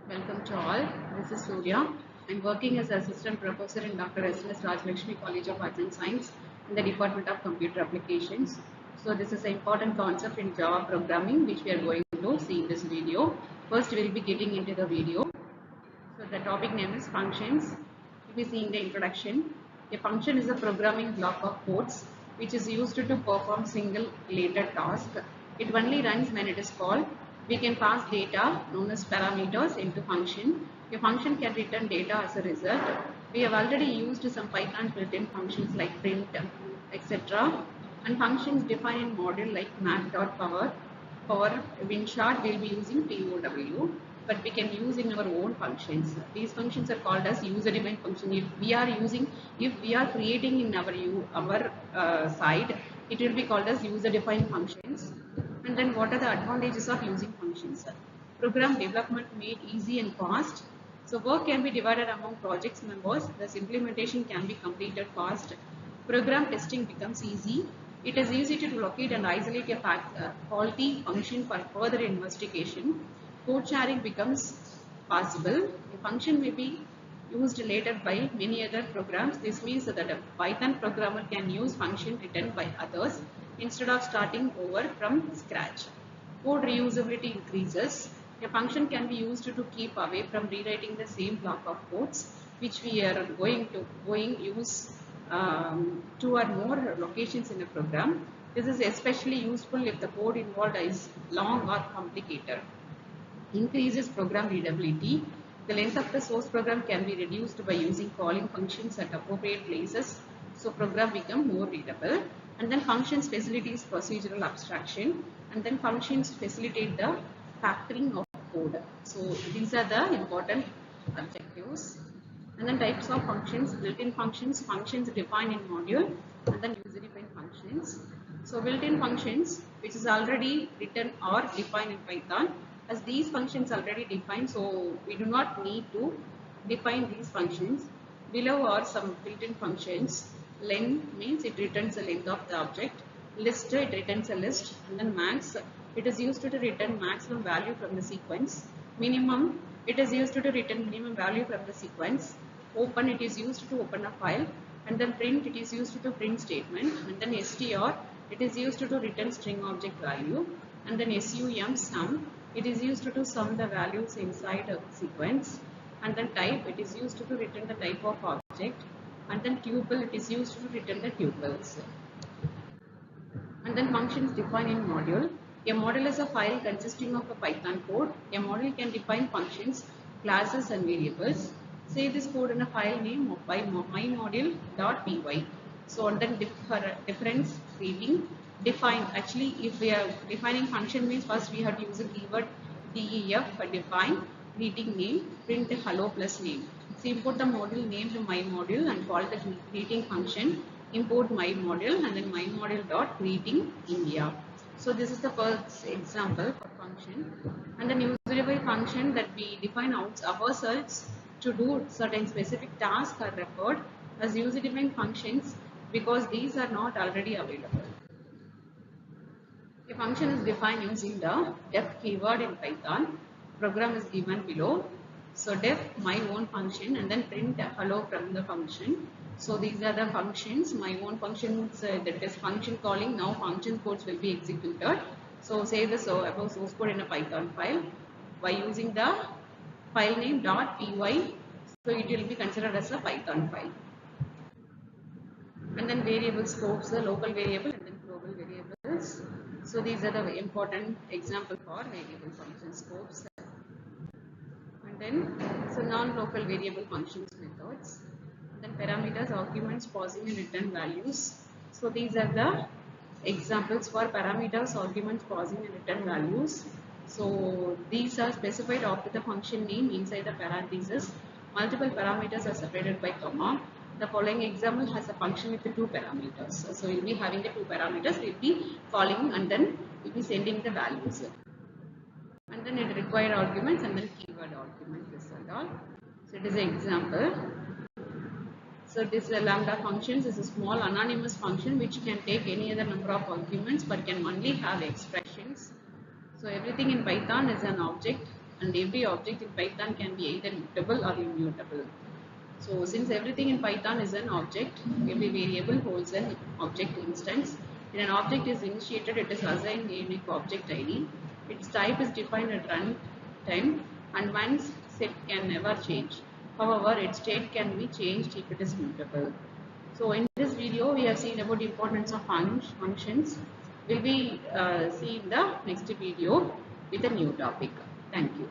Welcome to all. This is Surya. I'm working as assistant professor in Dr. S.N.S. Rajlakshmi College of Arts and Science in the Department of Computer Applications. So this is an important concept in Java programming which we are going to see in this video. First we will be getting into the video. So the topic name is functions. We'll be seeing the introduction. A function is a programming block of codes which is used to perform single related task. It only runs when it is called. We can pass data known as parameters into function. A function can return data as a result. We have already used some Python built-in functions like print, etc. And functions defined in module like math.power. For WinShot, we'll be using POW, but we can use in our own functions. These functions are called as user-defined function. If we are creating in our side, it will be called as user-defined functions. And then, what are the advantages of using functions? Program development made easy and fast. So work can be divided among projects members. Thus, implementation can be completed fast. Program testing becomes easy. It is easy to locate and isolate a faulty function for further investigation. Code sharing becomes possible. A function may be used later by many other programs. This means that a Python programmer can use function written by others instead of starting over from scratch. Code reusability increases. A function can be used to keep away from rewriting the same block of codes which we are going to use two or more locations in a program. This is especially useful if the code involved is long or complicated. Increases program readability. The length of the source program can be reduced by using calling functions at appropriate places, so program become more readable. And then functions facilitates procedural abstraction, and then functions facilitate the factoring of code. So these are the important objectives. And then types of functions: built-in functions, functions defined in module, and then user-defined functions. So built-in functions, which is already written or defined in Python, as these functions already defined, so we do not need to define these functions. Below are some built-in functions. Len means it returns the length of the object. List, it returns a list. And then max, it is used to return maximum value from the sequence. Minimum, it is used to return minimum value from the sequence. Open, it is used to open a file. And then print, it is used to print statement. And then str, it is used to return string object value. And then sum, it is used to sum the values inside a sequence. And then type, it is used to return the type of object. And then tuple, it is used to return the tuples. And then functions defined in module. A module is a file consisting of a Python code. A module can define functions, classes and variables. Say this code in a file name by mymodule.py. So and then difference reading. Define, actually if we are defining function means first we have to use a keyword def for define, greeting name, print hello plus name. So import the module name to my module and call the greeting function, import my module and then my module dot greeting India. So this is the first example for function. And then user-defined function that we define ourselves to do certain specific tasks are referred as user-defined functions because these are not already available. A function is defined using the def keyword in Python. Program is given below. So def my own function and then print hello from the function. So these are the functions. My own functions, that is function calling. Now function codes will be executed. So say the above source code in a Python file by using the file name .py. So it will be considered as a Python file. And then variable scopes, the local variable and then global variables. So these are the important example for variable function scopes. And then so non-local variable functions methods. And then parameters, arguments, pausing and return values. So these are the examples for parameters, arguments, pausing and return values. So these are specified after the function name inside the parentheses. Multiple parameters are separated by comma. The following example has a function with the two parameters. So we'll be having the two parameters, we'll be calling and then we'll be sending the values. And then it required arguments and then keyword arguments, this and all. So it is an example. So this lambda functions is a small anonymous function which can take any other number of arguments but can only have expressions. So everything in Python is an object. and every object in Python can be either mutable or immutable. So since everything in Python is an object, every variable holds an object instance. When an object is initiated, it is assigned a unique object ID. Its type is defined at runtime, and once set can never change. However, its state can be changed if it is mutable. So in this video, we have seen about the importance of functions. We'll be seeing the next video with a new topic. Thank you.